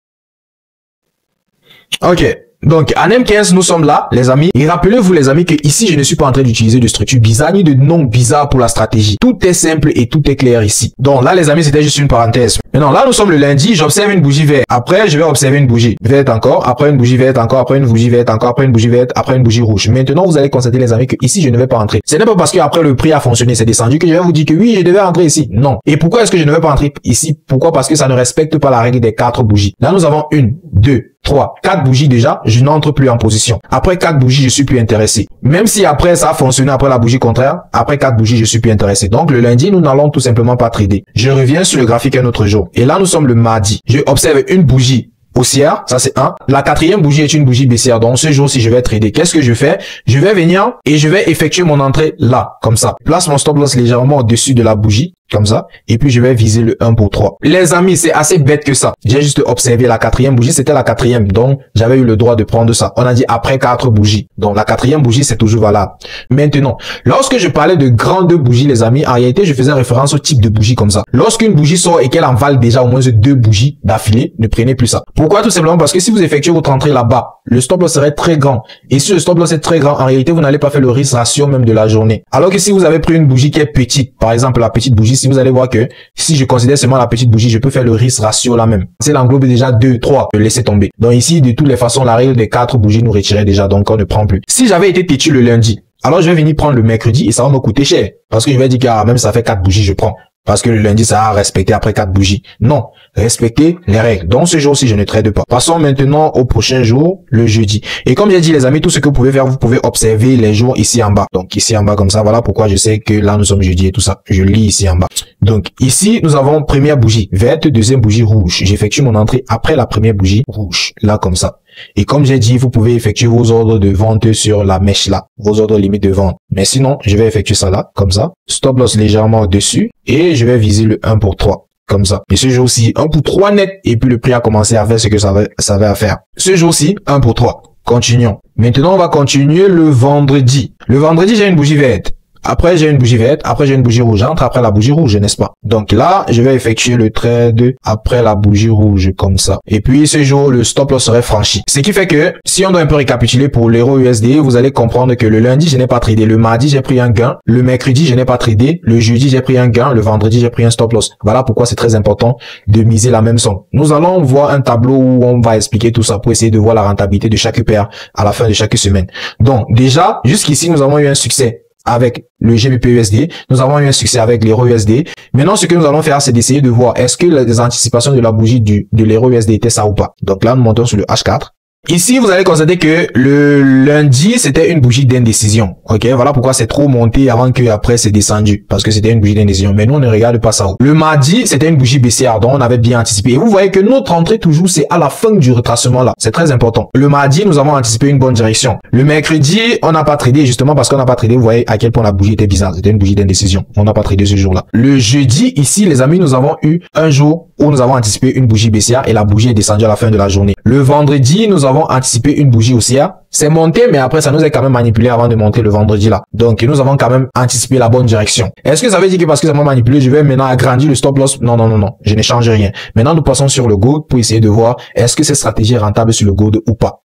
Ok, Donc, en M15, nous sommes là, les amis. Et rappelez-vous, les amis, que ici, je ne suis pas en train d'utiliser de structure bizarre ni de nom bizarre pour la stratégie. Tout est simple et tout est clair ici. Donc là, les amis, c'était juste une parenthèse. Maintenant, là, nous sommes le lundi, j'observe une bougie verte. Après, je vais observer une bougie verte encore, après une bougie verte encore, après une bougie verte encore, après une bougie verte, après une bougie rouge. Maintenant, vous allez constater, les amis, que ici, je ne vais pas entrer. Ce n'est pas parce que après le prix a fonctionné, c'est descendu, que je vais vous dire que oui, je devais entrer ici. Non. Et pourquoi est-ce que je ne vais pas entrer ici? Pourquoi? Parce que ça ne respecte pas la règle des 4 bougies. Là, nous avons 1, 2, 3, 4 bougies déjà, je n'entre plus en position. Après 4 bougies, je suis plus intéressé. Même si après ça a fonctionné après la bougie contraire, après 4 bougies, je suis plus intéressé. Donc le lundi, nous n'allons tout simplement pas trader. Je reviens sur le graphique un autre jour. Et là, nous sommes le mardi. Je observe une bougie haussière, ça c'est 1. La 4e bougie est une bougie baissière. Donc ce jour-ci, je vais trader. Qu'est-ce que je fais? Je vais venir et je vais effectuer mon entrée là, comme ça. Place mon stop loss légèrement au-dessus de la bougie, comme ça. Et puis je vais viser le 1 pour 3. Les amis, c'est assez bête que ça. J'ai juste observé la 4e bougie, c'était la 4e. Donc j'avais eu le droit de prendre ça. On a dit après 4 bougies. Donc la 4e bougie, c'est toujours valable. Maintenant, lorsque je parlais de grandes bougies, les amis, en réalité, je faisais référence au type de bougie comme ça. Lorsqu'une bougie sort et qu'elle en vale déjà au moins 2 bougies d'affilée, ne prenez plus ça. Pourquoi? Tout simplement parce que si vous effectuez votre entrée là-bas, le stop loss serait très grand. Et si le stop loss est très grand, en réalité, vous n'allez pas faire le risque ratio même de la journée. Alors que si vous avez pris une bougie qui est petite, par exemple la petite bougie, si vous allez voir que si je considère seulement la petite bougie, je peux faire le risque ratio là même. C'est l'englobe déjà 2, 3, laissez tomber. Donc ici, de toutes les façons, la règle des 4 bougies nous retirait déjà, donc on ne prend plus. Si j'avais été têtu le lundi, alors je vais venir prendre le mercredi et ça va me coûter cher. Parce que je vais dire que même ça fait 4 bougies, je prends. Parce que le lundi, ça a respecté après 4 bougies. Non, respectez les règles. Donc ce jour-ci, je ne trade pas. Passons maintenant au prochain jour, le jeudi. Et comme j'ai dit, les amis, tout ce que vous pouvez faire, vous pouvez observer les jours ici en bas. Donc ici en bas comme ça, voilà pourquoi je sais que là, nous sommes jeudi et tout ça. Je lis ici en bas. Donc ici, nous avons première bougie verte, deuxième bougie rouge. J'effectue mon entrée après la première bougie rouge. Là, comme ça. Et comme j'ai dit, vous pouvez effectuer vos ordres de vente sur la mèche là, vos ordres limites de vente. Mais sinon, je vais effectuer ça là, comme ça. Stop loss légèrement au-dessus et je vais viser le 1 pour 3. Comme ça. Et ce jour-ci, 1 pour 3 net. Et puis le prix a commencé à faire ce que ça avait à faire. Ce jour-ci, 1 pour 3. Continuons. Maintenant, on va continuer le vendredi. Le vendredi, j'ai une bougie verte. Après, j'ai une bougie verte. Après, j'ai une bougie rouge. Entre après la bougie rouge, n'est-ce pas? Donc là, je vais effectuer le trade après la bougie rouge, comme ça. Et puis, ce jour, le stop loss serait franchi. Ce qui fait que, si on doit un peu récapituler pour l'euro USD, vous allez comprendre que le lundi, je n'ai pas tradé. Le mardi, j'ai pris un gain. Le mercredi, je n'ai pas tradé. Le jeudi, j'ai pris un gain. Le vendredi, j'ai pris un stop loss. Voilà pourquoi c'est très important de miser la même somme. Nous allons voir un tableau où on va expliquer tout ça pour essayer de voir la rentabilité de chaque paire à la fin de chaque semaine. Donc, déjà, jusqu'ici, nous avons eu un succès avec le GBP USD, nous avons eu un succès avec l'euro USD. Maintenant, ce que nous allons faire, c'est d'essayer de voir est-ce que les anticipations de la bougie de l'euro USD étaient ça ou pas. Donc là, nous montons sur le H4. Ici, vous allez constater que le lundi, c'était une bougie d'indécision. Ok, voilà pourquoi c'est trop monté avant que après c'est descendu. Parce que c'était une bougie d'indécision. Mais nous, on ne regarde pas ça. Le mardi, c'était une bougie baissière. Donc, on avait bien anticipé. Et vous voyez que notre entrée, toujours, c'est à la fin du retracement là. C'est très important. Le mardi, nous avons anticipé une bonne direction. Le mercredi, on n'a pas tradé. Justement, parce qu'on n'a pas tradé, vous voyez à quel point la bougie était bizarre. C'était une bougie d'indécision. On n'a pas tradé ce jour-là. Le jeudi, ici, les amis, nous avons eu un jour où nous avons anticipé une bougie baissière et la bougie est descendue à la fin de la journée. Le vendredi, nous avons anticipé une bougie haussière. C'est monté, mais après, ça nous a quand même manipulé avant de monter le vendredi là. Donc, nous avons quand même anticipé la bonne direction. Est-ce que ça veut dire que parce que ça m'a manipulé, je vais maintenant agrandir le stop loss? Non, non, non, non. Je n'ai changé rien. Maintenant, nous passons sur le gold pour essayer de voir est-ce que cette stratégie est rentable sur le gold ou pas.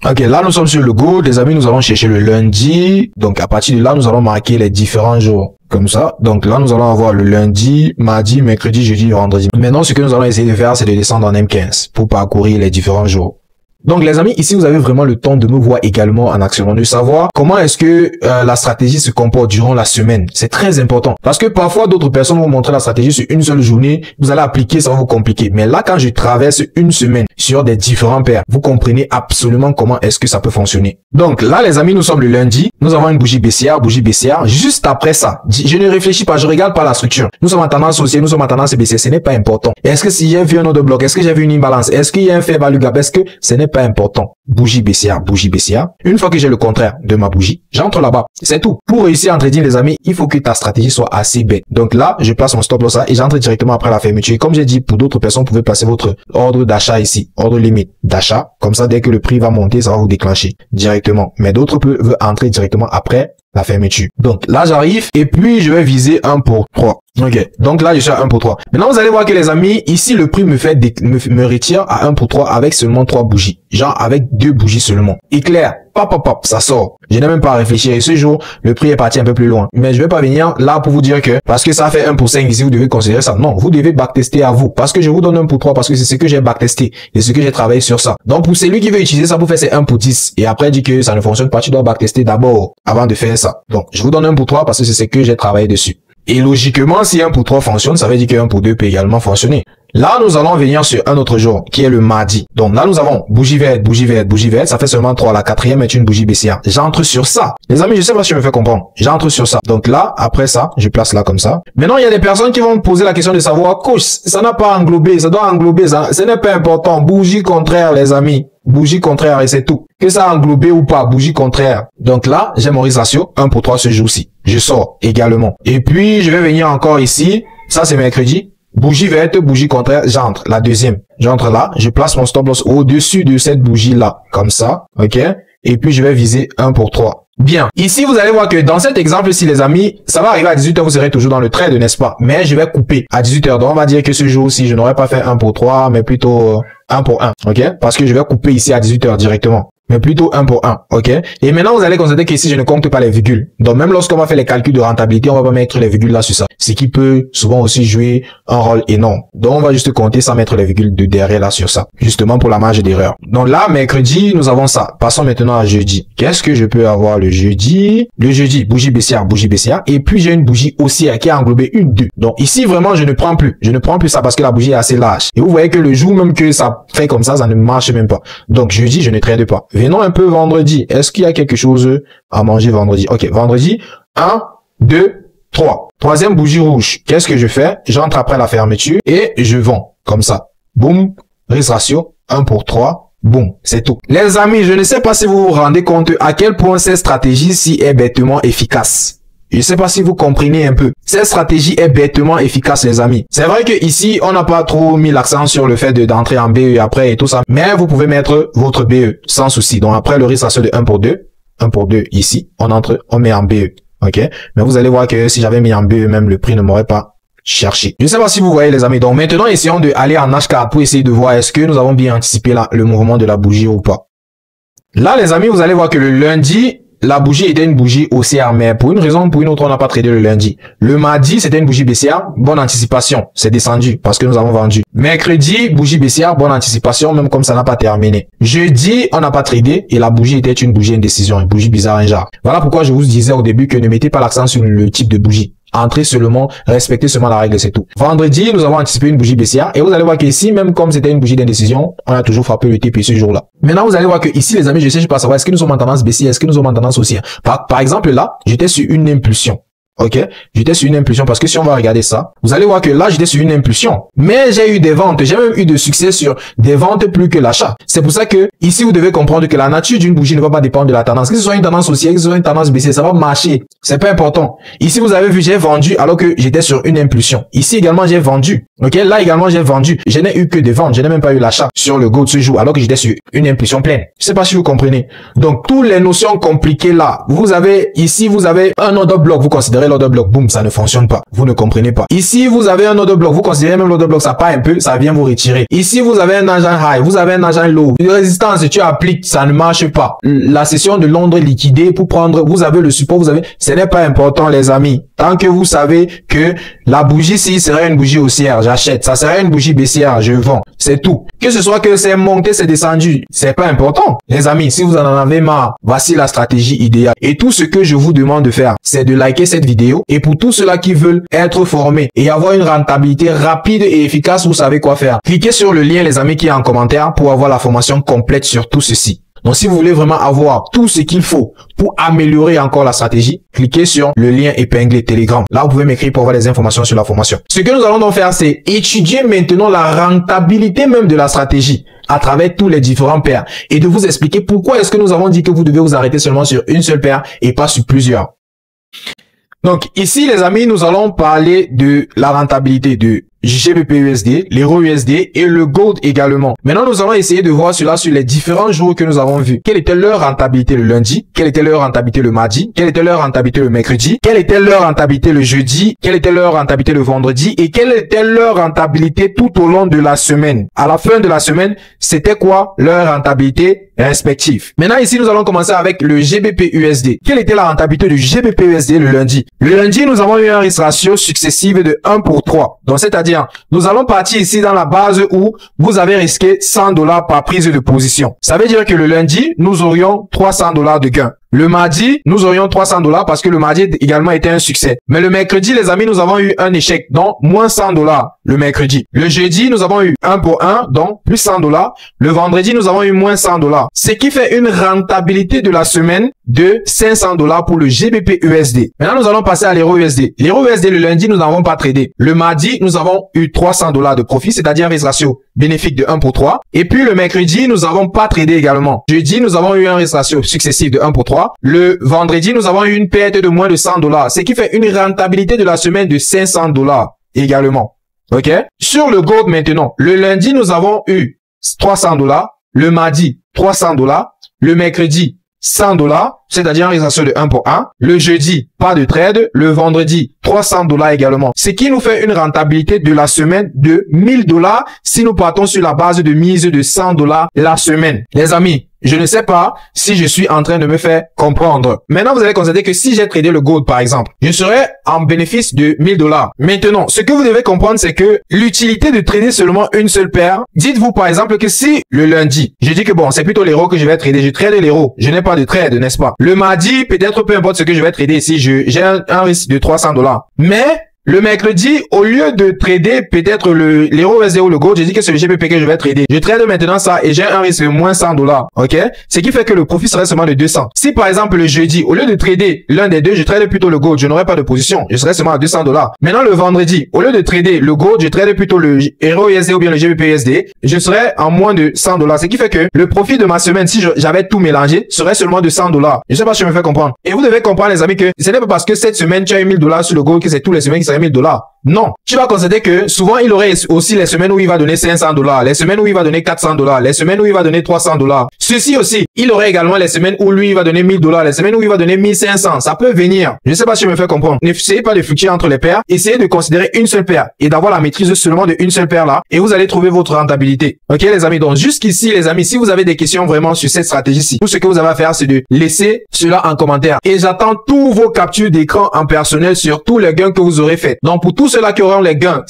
Ok, là, nous sommes sur le gold. Les amis, nous allons chercher le lundi. Donc, à partir de là, nous allons marquer les différents jours. Comme ça. Donc là, nous allons avoir le lundi, mardi, mercredi, jeudi, vendredi. Maintenant, ce que nous allons essayer de faire, c'est de descendre en M15 pour parcourir les différents jours. Donc les amis, ici vous avez vraiment le temps de me voir également en action, de savoir comment est-ce que la stratégie se comporte durant la semaine. C'est très important parce que parfois d'autres personnes vont montrer la stratégie sur une seule journée, vous allez appliquer, ça va vous compliquer. Mais là, quand je traverse une semaine sur des différents paires, vous comprenez absolument comment est-ce que ça peut fonctionner. Donc là les amis, nous sommes le lundi, nous avons une bougie baissière. Juste après ça, je ne réfléchis pas, je regarde pas la structure. Nous sommes en tendance haussière, nous sommes en tendance baissière, ce n'est pas important. Est-ce que si j'ai vu un autre bloc, est-ce que j'ai vu une imbalance, est-ce qu'il y a un fair value gap, est-ce que ce n'est pas important. Bougie baissière, bougie baissière. Une fois que j'ai le contraire de ma bougie, j'entre là-bas. C'est tout. Pour réussir en trading, les amis, il faut que ta stratégie soit assez bête. Donc là, je place mon stop loss là et j'entre directement après la fermeture. Et comme j'ai dit, pour d'autres personnes, vous pouvez placer votre ordre d'achat ici, ordre limite d'achat. Comme ça, dès que le prix va monter, ça va vous déclencher directement. Mais d'autres peuvent entrer directement après la fermeture. Donc là, j'arrive et puis je vais viser 1 pour 3. Ok, donc là je suis à 1 pour 3. Maintenant vous allez voir que les amis, ici le prix me retire à 1 pour 3 avec seulement 3 bougies. Genre avec 2 bougies seulement. Éclair, pop, ça sort. Je n'ai même pas à réfléchir. Et ce jour, le prix est parti un peu plus loin. Mais je vais pas venir là pour vous dire que parce que ça fait 1 pour 5 ici, vous devez considérer ça. Non, vous devez backtester à vous. Parce que je vous donne 1 pour 3 parce que c'est ce que j'ai backtesté. Et ce que j'ai travaillé sur ça. Donc pour celui qui veut utiliser ça pour faire ses 1 pour 10 et après dit que ça ne fonctionne pas, tu dois backtester d'abord avant de faire ça. Donc je vous donne 1 pour 3 parce que c'est ce que j'ai travaillé dessus. Et logiquement, si 1 pour 3 fonctionne, ça veut dire que 1 pour 2 peut également fonctionner. Là, nous allons venir sur un autre jour, qui est le mardi. Donc là, nous avons bougie verte, bougie verte, bougie verte. Ça fait seulement 3. La quatrième est une bougie baissière. J'entre sur ça. Les amis, je sais pas si je me fais comprendre. J'entre sur ça. Donc là, après ça, je place là comme ça. Maintenant, il y a des personnes qui vont me poser la question de savoir, coach, ça n'a pas englobé, ça doit englober ça. Ce n'est pas important. Bougie contraire, les amis. Bougie contraire et c'est tout. Que ça a englobé ou pas, bougie contraire. Donc là, j'ai mon risque ratio 1 pour 3 ce jour-ci. Je sors également. Et puis, je vais venir encore ici. Ça, c'est mercredi. Bougie verte, bougie contraire, j'entre. La deuxième. J'entre là. Je place mon stop loss au-dessus de cette bougie-là. Comme ça. OK? Et puis, je vais viser 1 pour 3. Bien. Ici, vous allez voir que dans cet exemple-ci, les amis, ça va arriver à 18h, vous serez toujours dans le trade, n'est-ce pas? Mais je vais couper à 18h. Donc, on va dire que ce jour-ci, je n'aurais pas fait 1 pour 3, mais plutôt 1 pour 1. OK? Parce que je vais couper ici à 18h directement. Mais plutôt 1 pour 1, ok? Et maintenant, vous allez constater qu'ici, je ne compte pas les virgules. Donc, même lorsqu'on va faire les calculs de rentabilité, on va pas mettre les virgules là sur ça. Ce qui peut souvent aussi jouer un rôle énorme. Donc, on va juste compter sans mettre les virgules de derrière là sur ça. Justement pour la marge d'erreur. Donc là, mercredi, nous avons ça. Passons maintenant à jeudi. Qu'est-ce que je peux avoir le jeudi? Le jeudi, bougie baissière, bougie baissière. Et puis, j'ai une bougie haussière qui a englobé une 2. Donc ici, vraiment, je ne prends plus. Je ne prends plus ça parce que la bougie est assez large. Et vous voyez que le jour même que ça fait comme ça ne marche même pas. Donc, jeudi, je ne trade pas. Venons un peu vendredi. Est-ce qu'il y a quelque chose à manger vendredi? Ok, vendredi, 1, 2, 3. Troisième bougie rouge. Qu'est-ce que je fais? J'entre après la fermeture et je vends. Comme ça. Boum. Risque ratio, 1 pour 3. Boum. C'est tout. Les amis, je ne sais pas si vous vous rendez compte à quel point cette stratégie-ci est bêtement efficace. Je ne sais pas si vous comprenez un peu. Cette stratégie est bêtement efficace, les amis. C'est vrai que ici, on n'a pas trop mis l'accent sur le fait d'entrer en BE après et tout ça. Mais vous pouvez mettre votre BE sans souci. Donc après le risque ratio de 1 pour 2, 1 pour 2 ici, on entre, on met en BE. Ok? Mais vous allez voir que si j'avais mis en BE, même le prix ne m'aurait pas cherché. Je ne sais pas si vous voyez, les amis. Donc maintenant, essayons d'aller en H4 pour essayer de voir est-ce que nous avons bien anticipé là, le mouvement de la bougie ou pas. Là, les amis, vous allez voir que le lundi, la bougie était une bougie haussière, mais pour une raison ou pour une autre, on n'a pas tradé le lundi. Le mardi, c'était une bougie baissière, bonne anticipation, c'est descendu parce que nous avons vendu. Mercredi, bougie baissière, bonne anticipation, même comme ça n'a pas terminé. Jeudi, on n'a pas tradé et la bougie était une bougie indécision, une bougie bizarre, un genre. Voilà pourquoi je vous disais au début que ne mettez pas l'accent sur le type de bougie. Entrez seulement, respectez seulement la règle, c'est tout. Vendredi, nous avons anticipé une bougie baissière et vous allez voir qu'ici, même comme c'était une bougie d'indécision, on a toujours frappé le TP ce jour-là. Maintenant, vous allez voir que ici, les amis, je sais pas savoir est-ce que nous sommes en tendance baissière, est-ce que nous sommes en tendance haussière. Par exemple, là, j'étais sur une impulsion. Ok, j'étais sur une impulsion parce que si on va regarder ça, vous allez voir que là, j'étais sur une impulsion. Mais j'ai eu des ventes, j'ai même eu de succès sur des ventes plus que l'achat. C'est pour ça que ici, vous devez comprendre que la nature d'une bougie ne va pas dépendre de la tendance. Que ce soit une tendance haussière, que ce soit une tendance baissière, ça va marcher. C'est pas important. Ici, vous avez vu, j'ai vendu alors que j'étais sur une impulsion. Ici également, j'ai vendu. Ok, là également, j'ai vendu. Je n'ai eu que des ventes, je n'ai même pas eu l'achat sur le go de ce jour alors que j'étais sur une impulsion pleine. Je sais pas si vous comprenez. Donc, toutes les notions compliquées là, vous avez ici, vous avez un order block, vous considérez l'order block, boum, ça ne fonctionne pas. Vous ne comprenez pas. Ici, vous avez un order block, vous considérez même l'order block, ça part un peu, ça vient vous retirer. Ici, vous avez un agent high, vous avez un agent low. Une résistance, tu appliques, ça ne marche pas. La session de Londres liquidée pour prendre, vous avez le support, vous avez, ce n'est pas important, les amis. Tant que vous savez que la bougie, si serait une bougie haussière, j'achète. Ça serait une bougie baissière, je vends. C'est tout. Que ce soit que c'est monté, c'est descendu, c'est pas important. Les amis, si vous en avez marre, voici la stratégie idéale. Et tout ce que je vous demande de faire, c'est de liker cette vidéo. Et pour tous ceux-là qui veulent être formés et avoir une rentabilité rapide et efficace, vous savez quoi faire. Cliquez sur le lien, les amis, qui est en commentaire pour avoir la formation complète sur tout ceci. Donc, si vous voulez vraiment avoir tout ce qu'il faut pour améliorer encore la stratégie, cliquez sur le lien épinglé Telegram. Là, vous pouvez m'écrire pour avoir des informations sur la formation. Ce que nous allons donc faire, c'est étudier maintenant la rentabilité même de la stratégie à travers tous les différents paires et de vous expliquer pourquoi est-ce que nous avons dit que vous devez vous arrêter seulement sur une seule paire et pas sur plusieurs. Donc, ici, les amis, nous allons parler de la rentabilité, de GBP/USD, l'euro/USD et le gold également. Maintenant, nous allons essayer de voir cela sur les différents jours que nous avons vus. Quelle était leur rentabilité le lundi? Quelle était leur rentabilité le mardi? Quelle était leur rentabilité le mercredi? Quelle était leur rentabilité le jeudi? Quelle était leur rentabilité le vendredi? Et quelle était leur rentabilité tout au long de la semaine? À la fin de la semaine, c'était quoi leur rentabilité respective? Maintenant, ici, nous allons commencer avec le GBP/USD. Quelle était la rentabilité du GBP/USD le lundi? Le lundi, nous avons eu un risque ratio successif de 1 pour 3. Donc, c'est-à-dire, nous allons partir ici dans la base où vous avez risqué $100 par prise de position. Ça veut dire que le lundi, nous aurions $300 de gain. Le mardi, nous aurions $300 parce que le mardi également était un succès. Mais le mercredi, les amis, nous avons eu un échec, donc moins $100 le mercredi. Le jeudi, nous avons eu 1 pour 1, donc plus $100. Le vendredi, nous avons eu moins $100. Ce qui fait une rentabilité de la semaine de $500 pour le GBP/USD. Maintenant, nous allons passer à l'euro/USD. L'euro/USD, le lundi, nous n'avons pas tradé. Le mardi, nous avons eu $300 de profit, c'est-à-dire un risque ratio bénéfique de 1 pour 3. Et puis, le mercredi, nous n'avons pas tradé également. Jeudi, nous avons eu un risque ratio successif de 1 pour 3. Le vendredi, nous avons eu une perte de moins de $100, ce qui fait une rentabilité de la semaine de $500 également. OK? Sur le gold maintenant, le lundi, nous avons eu $300, le mardi, $300, le mercredi, $100, c'est-à-dire un risque ratio de 1 pour 1. Le jeudi, pas de trade. Le vendredi, $300 également. Ce qui nous fait une rentabilité de la semaine de $1000 si nous partons sur la base de mise de $100 la semaine. Les amis, je ne sais pas si je suis en train de me faire comprendre. Maintenant, vous allez constater que si j'ai tradé le gold, par exemple, je serai en bénéfice de $1000. Maintenant, ce que vous devez comprendre, c'est que l'utilité de trader seulement une seule paire, dites-vous par exemple que si le lundi, je dis que bon, c'est plutôt l'euro que je vais trader, je trade l'euro, je n'ai pas de trade, n'est-ce pas? Le mardi, peut-être peu importe ce que je vais trader ici, j'ai un risque de $300. Mais le mercredi, au lieu de trader peut-être l'euro/USD ou le gold, je dis que c'est le GBP que je vais trader. Je trade maintenant ça et j'ai un risque de moins $100. OK? Ce qui fait que le profit serait seulement de 200. Si par exemple le jeudi, au lieu de trader l'un des deux, je trade plutôt le gold, je n'aurai pas de position. Je serai seulement à $200. Maintenant le vendredi, au lieu de trader le gold, je trade plutôt le euro/USD ou bien le GBP/USD, je serai en moins de $100. Ce qui fait que le profit de ma semaine, si j'avais tout mélangé, serait seulement de $100. Je sais pas si je me fais comprendre. Et vous devez comprendre les amis que ce n'est pas parce que cette semaine tu as eu $1000 sur le gold que c'est tous les semaines qui $1000. Non. Tu vas constater que souvent, il aurait aussi les semaines où il va donner $500, les semaines où il va donner $400, les semaines où il va donner $300. Ceci aussi, il aurait également les semaines où lui, il va donner $1000, les semaines où il va donner $1500. Ça peut venir. Je ne sais pas si je me fais comprendre. N'essayez pas de fluctuer entre les paires. Essayez de considérer une seule paire et d'avoir la maîtrise seulement de une seule paire là et vous allez trouver votre rentabilité. OK, les amis? Donc, jusqu'ici, les amis, si vous avez des questions vraiment sur cette stratégie-ci, tout ce que vous avez à faire, c'est de laisser cela en commentaire. Et j'attends tous vos captures d'écran en personnel sur tous les gains que vous aurez fait. Donc, pour tous ceux-là qui auront les gains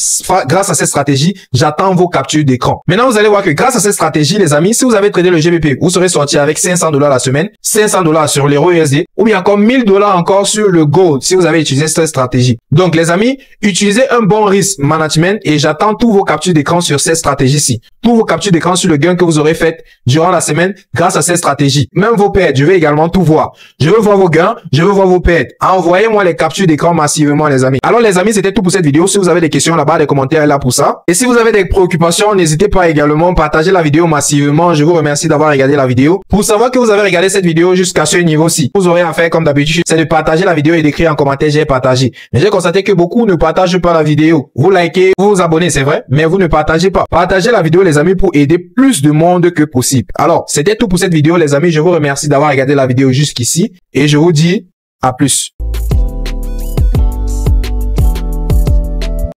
grâce à cette stratégie, j'attends vos captures d'écran. Maintenant, vous allez voir que grâce à cette stratégie, les amis, si vous avez tradé le GBP, vous serez sorti avec $500 la semaine, $500 sur l'euro/USD, ou bien encore $1000 encore sur le gold si vous avez utilisé cette stratégie. Donc, les amis, utilisez un bon risk management et j'attends tous vos captures d'écran sur cette stratégie-ci. Tous vos captures d'écran sur le gain que vous aurez fait durant la semaine grâce à cette stratégie. Même vos pertes, je vais également tout voir. Je veux voir vos gains, je veux voir vos pertes. Envoyez-moi les captures d'écran massivement, les amis. Alors, les amis, c'était tout pour cette vidéo. Si vous avez des questions là-bas, des commentaires là pour ça. Et si vous avez des préoccupations, n'hésitez pas également à partager la vidéo massivement. Je vous remercie d'avoir regardé la vidéo. Pour savoir que vous avez regardé cette vidéo jusqu'à ce niveau-ci, vous aurez à faire comme d'habitude, c'est de partager la vidéo et d'écrire en commentaire j'ai partagé. Mais j'ai constaté que beaucoup ne partagent pas la vidéo. Vous likez, vous vous abonnez, c'est vrai, mais vous ne partagez pas. Partagez la vidéo, les amis, pour aider plus de monde que possible. Alors, c'était tout pour cette vidéo, les amis. Je vous remercie d'avoir regardé la vidéo jusqu'ici et je vous dis à plus.